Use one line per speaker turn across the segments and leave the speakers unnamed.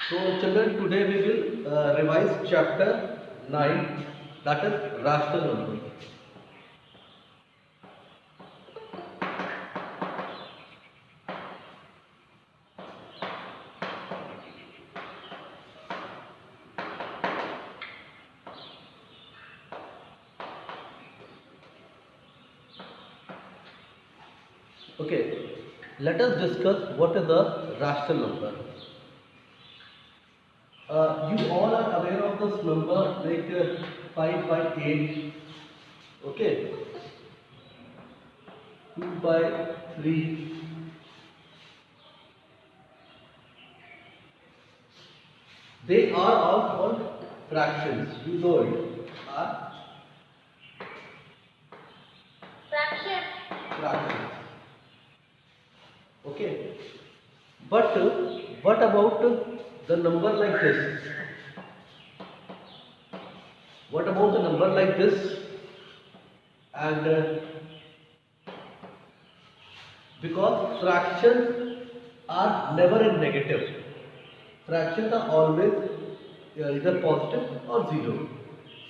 So children, today we will revise chapter 9, that is rational number. Okay, let us discuss what is a rational number. You all are aware of this number like 5 by 8, okay, 2 by 3. They are all called fractions. You know it. Are fractions. Okay. But what about the number like this? What about the number like this? And because fractions are never in negative. Fractions are always either positive or zero.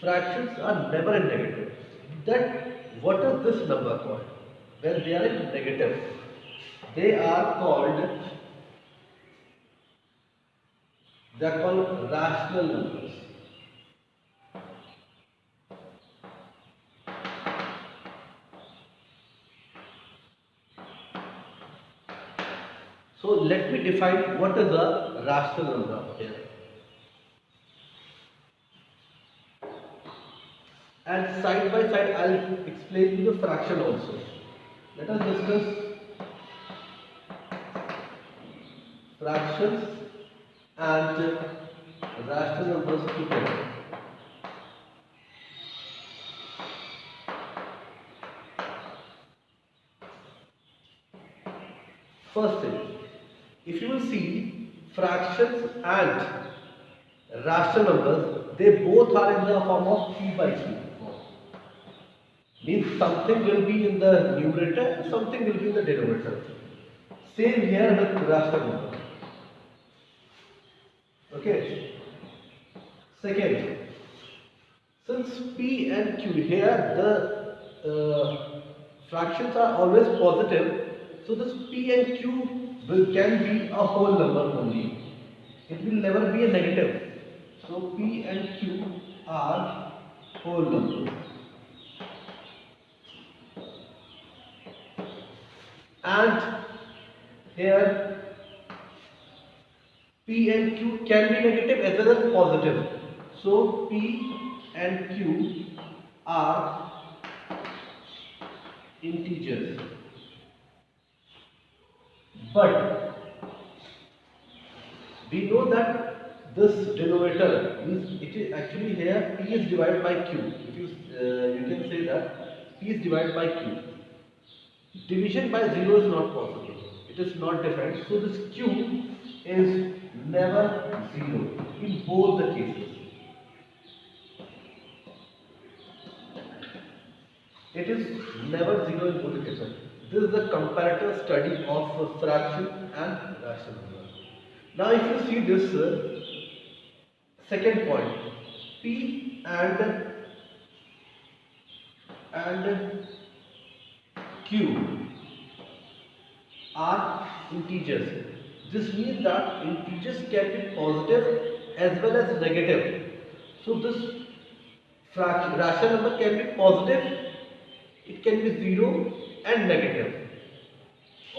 Fractions are never in negative. That what is this number called? When they are in negative, they are called rational numbers. So let me define what is a rational number here. And side by side I'll explain you the fraction also. Let us discuss fractions and rational numbers together. First thing, if you will see fractions and rational numbers, they both are in the form of 3 by 3. Means something will be in the numerator and something will be in the denominator. Same here with rational number. Okay. Second, since P and Q here the fractions are always positive, so this P and Q can be a whole number only. It will never be a negative. So P and Q are whole numbers. And here P and Q can be negative as well as positive. So P and Q are integers. But we know that this denominator means it is actually here P is divided by Q. If you can say that P is divided by Q. Division by 0 is not possible. It is not defined. So this Q is never 0 in both the cases. It is never 0 in both the cases. This is the comparative study of fraction and rational number. Now if you see this second point, P and Q are integers. This means that integers can be positive as well as negative. So this rational number can be positive, it can be 0 and negative.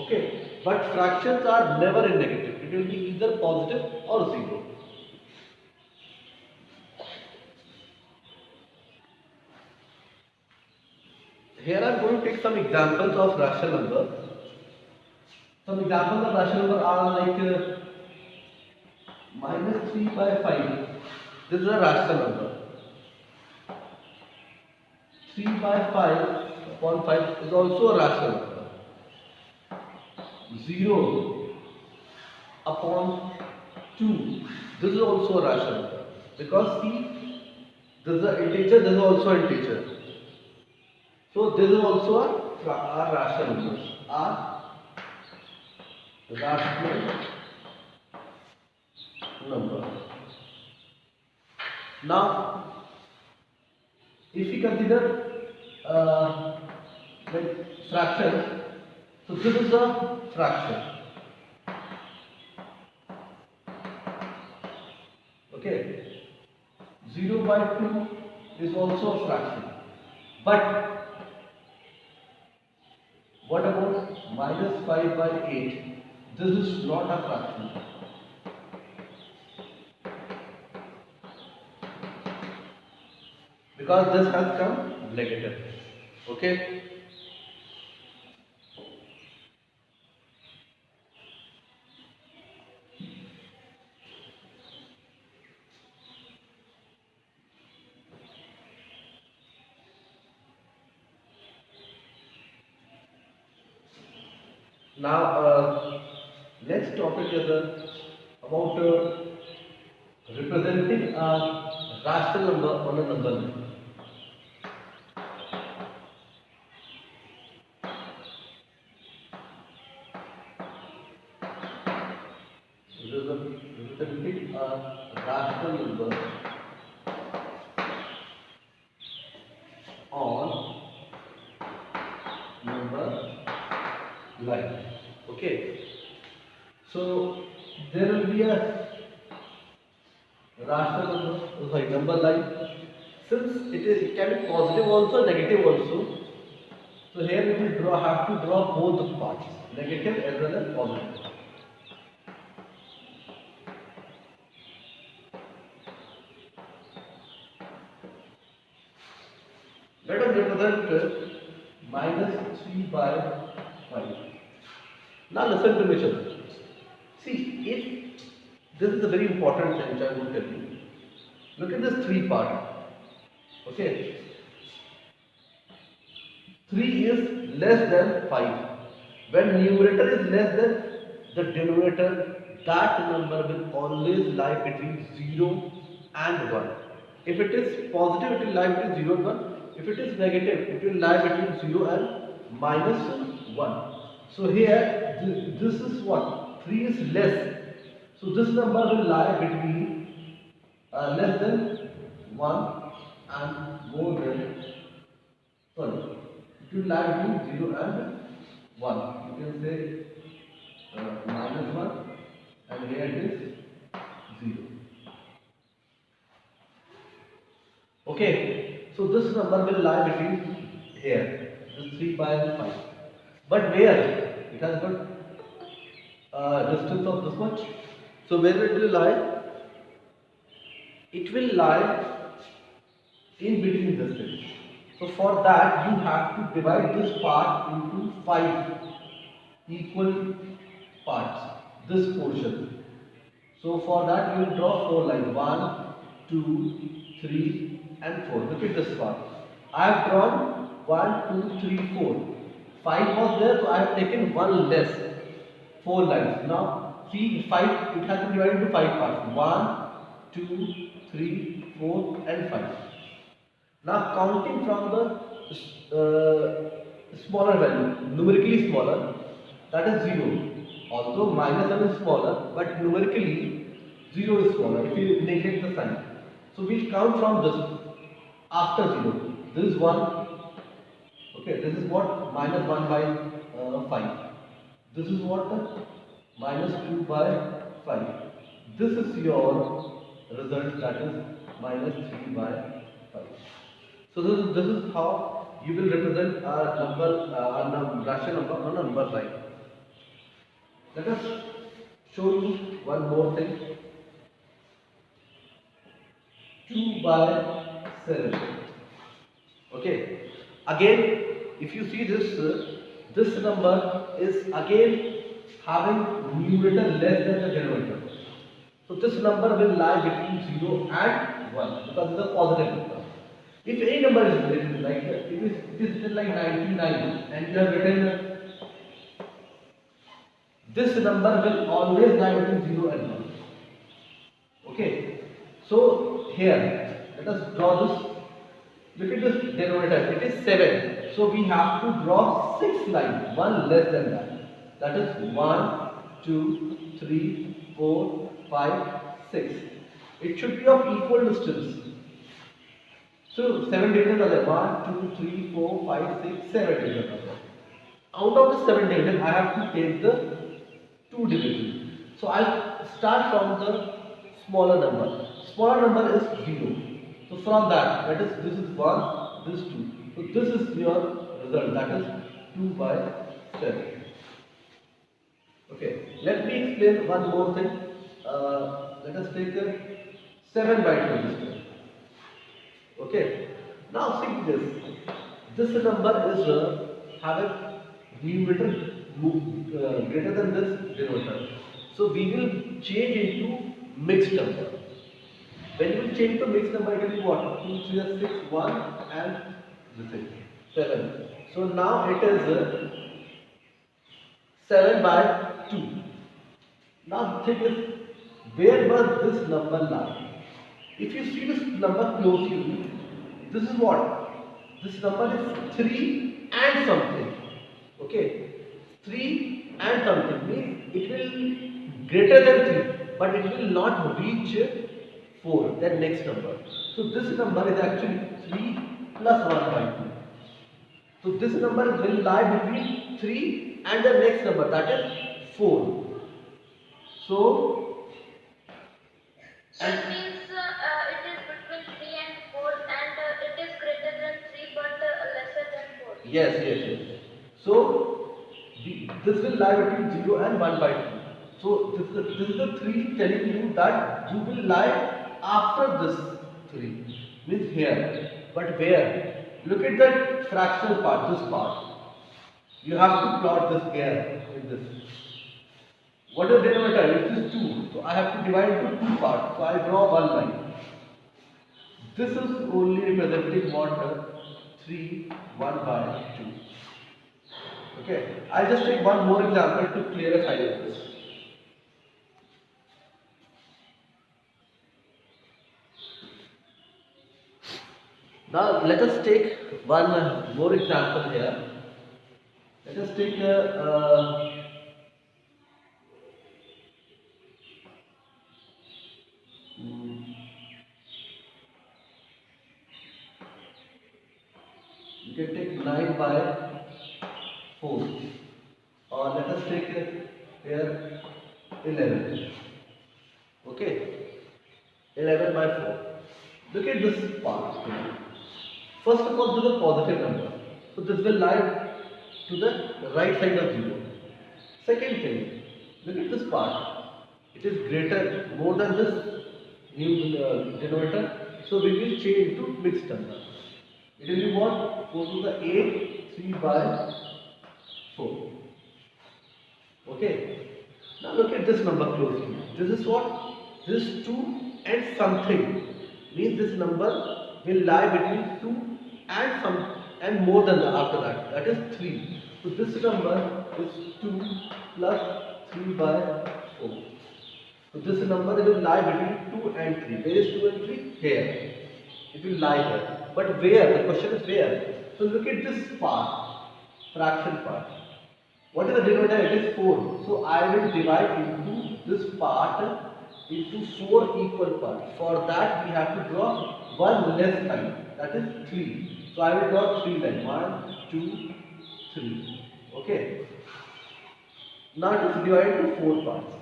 Okay, but fractions are never in negative. It will be either positive or 0. Here I am going to take some examples of rational number. Some examples of rational number are like minus 3 by 5. This is a rational number. 3 by 5 upon 5 is also a rational number. 0 upon 2. This is also a rational number. Because see, this is an integer, this is also an integer. So this is also a rational number. Are rational number. Now, if we consider like fractions, so this is a fraction. Okay, 0 by 2 is also a fraction. But what about minus 5 by 8? This is not a fraction. Because this has come negative. Okay. Now, next topic is about representing a rational number on a number line. Representing a rational number on number line. Okay. So there will be a rational number line. Since it can be positive also, negative also. So here we will have to draw both the parts, negative as well as positive. Let us represent minus 3 by 5. Now listen to me, children. See, if this is a very important thing which I will tell you. Look at this 3 part. Okay. 3 is less than 5. When numerator is less than the denominator, that number will always lie between 0 and 1. If it is positive, it will lie between 0 and 1. If it is negative, it will lie between 0 and minus 1. So here, this is what? 3 is less. So this number will lie between less than 1 and more than, sorry, it will lie between 0 and 1. You can say minus 1 and here it is 0. Okay, so this number will lie between here, this 3 by 5. But where? It has got distance of this much. So where it will lie? It will lie in between this thing. So for that you have to divide this part into 5 equal parts, this portion. So for that you will draw 4 lines, 1, 2, 3 and 4. Look at this part. I have drawn 1, 2, 3, 4. 5 was there, so I have taken 1 less, 4 lines. Now see, 5, it has to be divided into 5 parts, 1, 2, 3, 4 and 5. Now counting from the smaller value, numerically smaller, that is 0. Although minus 1 is smaller, but numerically 0 is smaller if you neglect the sign. So we'll count from this after 0. This is 1. Okay, this is what? Minus 1 by 5. This is what? Minus 2 by 5. This is your result, that is minus 3 by 5. So this is how you will represent a number, a rational number on a number line. Let us show you one more thing. 2 by 7. Okay. Again, if you see this number is again having numerator less than the denominator. So this number will lie between 0 and 1 because it is a positive number. If any number is written like it is written like 99 and you have written this number will always lie between 0 and 1. Okay. So here let us draw this. Look at this denominator, it is 7. So we have to draw 6 lines, 1 less than that. That is 1, 2, 3, 4, 5, 6. It should be of equal distance. So 7 divisions are there. 1, 2, 3, 4, 5, 6, 7 divisions are there. Out of the 7 divisions, I have to take the 2 divisions. So I'll start from the smaller number. Smaller number is 0. So from that is this is 1, this is 2. So this is your result, that is 2 by 7. Okay, let me explain one more thing. Let us take a 7 by 2 distance. Okay, now see this. This number is having numerator greater than this denominator. So we will change into mixed number. When you change to mixed number, it will be what? 2, 3, 6, 1 and this is 7. So now it is 7 by 2. Now the thing is, where must this number lie? If you see this number closely, this is what? This number is 3 and something. Okay? 3 and something means it will greater than 3, but it will not reach 4, then next number. So this number is actually 3 plus 1 by 2. So this number will lie between 3 and the next number, that is 4. So
it means it is between 3 and 4 and it is greater than 3 but lesser than 4.
yes. So this will lie between 0 and 1 by 2. So this is the 3 telling you that you will lie after this 3, means here. But where? Look at that fractional part, this part. You have to plot this here in this. What is the denominator? It is 2. So I have to divide into 2 parts. So I draw one line. This is only representing what? 3, 1 by 2. Okay. I'll just take one more example to clarify this. Now let us take one more example here. Let us take you can take 9 by 4, or let us take here 11. Okay, 11 by 4. Look at this part. First of all, this is a positive number, so this will lie to the right side of 0. Second thing, look at this part. It is greater, more than this denominator, so we will change to mixed number. It will be what? 4 to the 8, 3 by 4. Okay. Now look at this number closely. This is what? This is 2 and something. Means this number will lie between 2 and some and more than that after that. That is 3. So this number is 2 plus 3 by 4. So this number will lie between 2 and 3. Where is 2 and 3? Here. It will lie here. But where? The question is where? So look at this part, fraction part. What is the denominator? It is 4. So I will divide into this part into 4 equal parts. For that we have to draw one less line. That is 3. So I will draw 3 lines. 1, 2, 3. Okay. Now it is divided into 4 parts.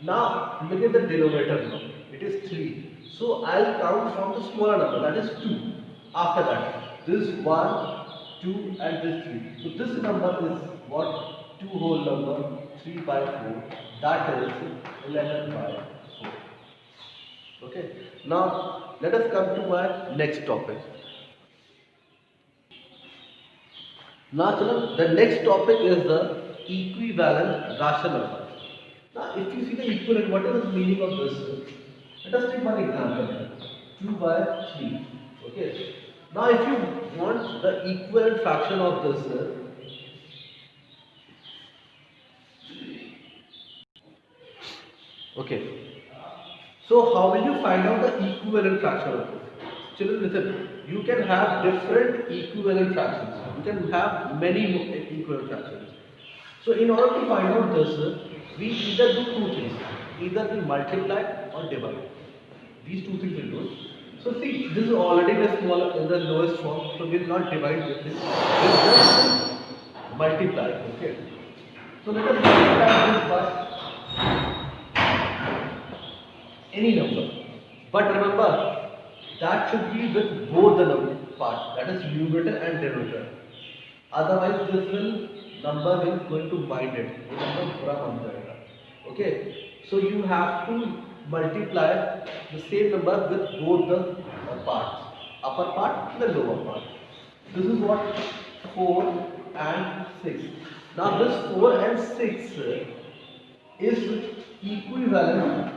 Now look at the denominator now. It is 3. So I'll count from the smaller number, that is 2. After that, this 1, 2 and this 3. So this number is what? 2 whole number, 3 by 4. That is 11 by 4. Okay. Now let us come to my next topic. Now the next topic is the equivalent rational number. Now if you see the equivalent, what is the meaning of this? Let us take one example. 2 by 3. Okay. Now if you want the equivalent fraction of this, okay. So how will you find out the equivalent fraction of this? Children, listen. You can have different equivalent fractions. You can have many equivalent fractions. So in order to find out this, we either do two things. either we multiply or divide. These two things will do it. So see, this is already in the lowest form, so we will not divide with this. We'll just multiply. Okay. So let us multiply this by any number. But remember, that should be with both the number part, that is numerator and denominator. Otherwise, this will number will going to mind it. ये number बुरा मान जाएगा. Okay. So you have to multiply the same number with both the parts, upper part and the lower part. This is what 4 and 6. Now this 4 and 6 is equivalent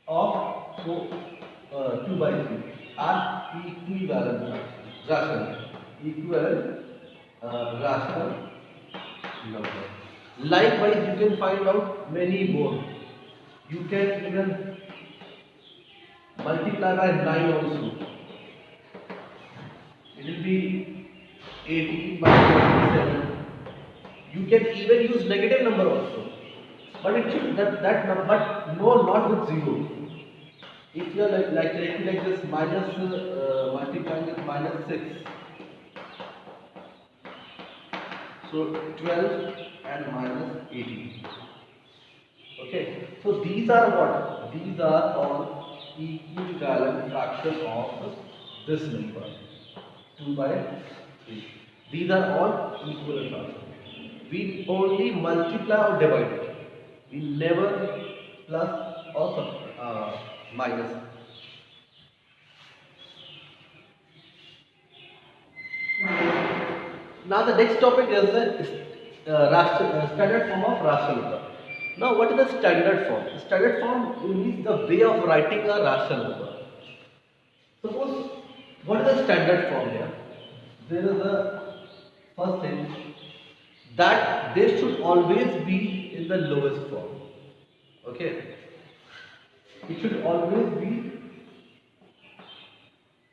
of 2 by 3 are equivalent rational rational number. Likewise, you can find out many more. You can even multiply by 9 also. It will be 18 by 27. You can even use negative number also. But it should that number, but no, not with 0. If you are like this minus multiplying with minus 6. So 12 and minus 18. Okay. So these are what? These are all equivalent fraction of this number. 2 by 3. These are all equivalent fractions. We only multiply or divide it. We never plus or minus. Now the next topic is the standard form of rational number. Now what is the standard form? The standard form means the way of writing a rational number. Suppose, what is the standard form here? There is a first thing that they should always be in the lowest form. Okay? It should always be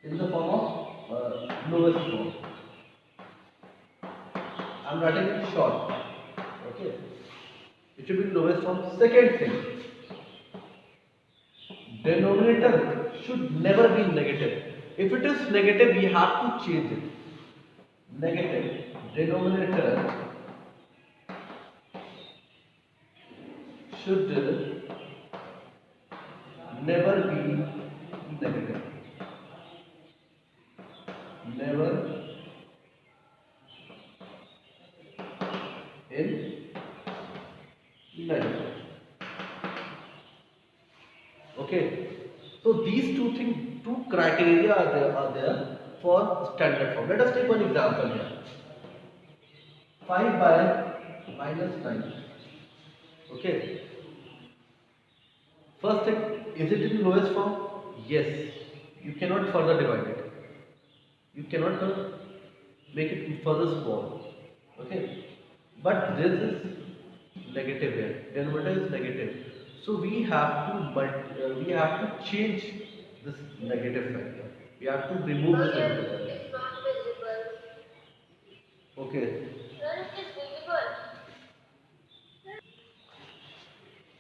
in the form of lowest form. I am writing it short. Okay? It should be lowest form. Second thing, denominator should never be negative. If it is negative, we have to change it. Negative denominator should never be negative. Never in negative. Okay. So these two criteria are there for standard form. Let us take one example here. 5 by minus 9. Okay. First thing, is it in lowest form? Yes. You cannot further divide it. You cannot make it further small. Okay. But this is negative here. Denominator is negative. So we have to change this negative factor. We have to remove this negative factor.
It's not visible.
Okay.
Sir, it is visible.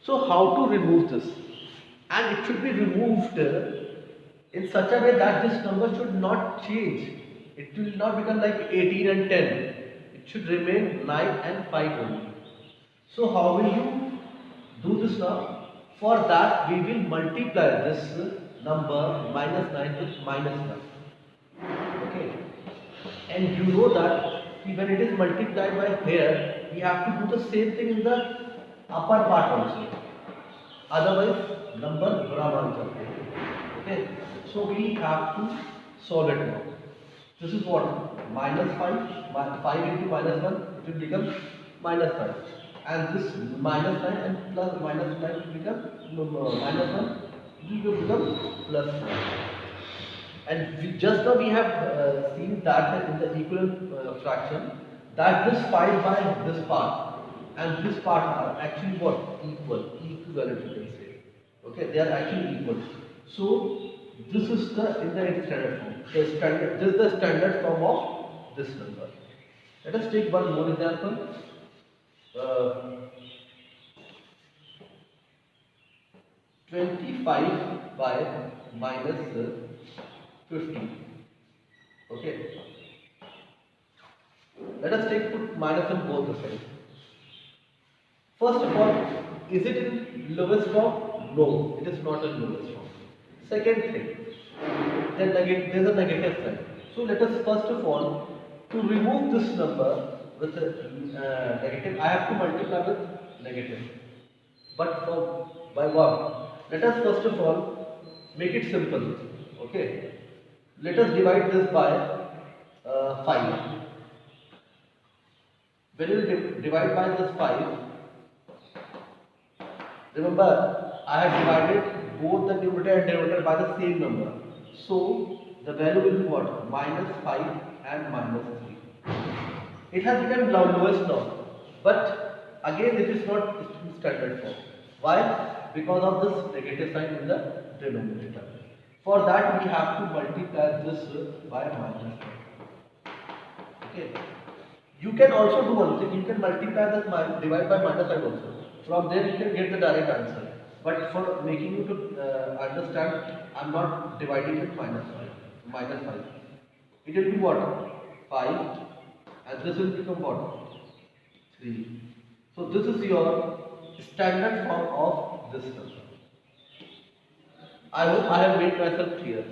So how to remove this? And it should be removed in such a way that this number should not change. It will not become like 18 and 10. It should remain 9 and 5 only. So how will you do this now? For that we will multiply this number minus 9 with minus 9. Okay. And you know that when it is multiplied by here, we have to do the same thing in the upper part also. Otherwise, number bura maan jate hain. Okay. So we have to solve it now. This is what? Minus 5. 5 into minus 1, it will become minus 5. And this minus 9 and plus minus 9 will become minus 1, it will become plus 9. And just now we have seen that in the equivalent fraction, that this 5 by this part and this part are actually what? Equivalent you can say. Okay, they are actually equal. So this is the in the standard form. This is the standard form of this number. Let us take one more example. 25 by minus 50. Okay. Let us put minus in both the sides. First of all, is it in lowest form? No, it is not in lowest form. Second thing, then there's a negative sign. So let us first of all, to remove this number with a negative, I have to multiply with negative. But for by what? Let us first of all make it simple. Okay. Let us divide this by 5. When you divide by this 5, remember, I have divided both the numerator and denominator by the same number. So, the value will be what? Minus 5 and minus 3. It has become lowest now. But again, it is not in standard form. Why? Because of this negative sign in the denominator. For that, we have to multiply this by minus 5. Okay. You can also do one thing. You can multiply this divide by minus 5 also. From there you can get the direct answer. But for making you to understand, I am not dividing with minus 5. Minus 5. It will be what? 5. And this will become what? 3. So this is your standard form of this number. I hope I have made myself clear.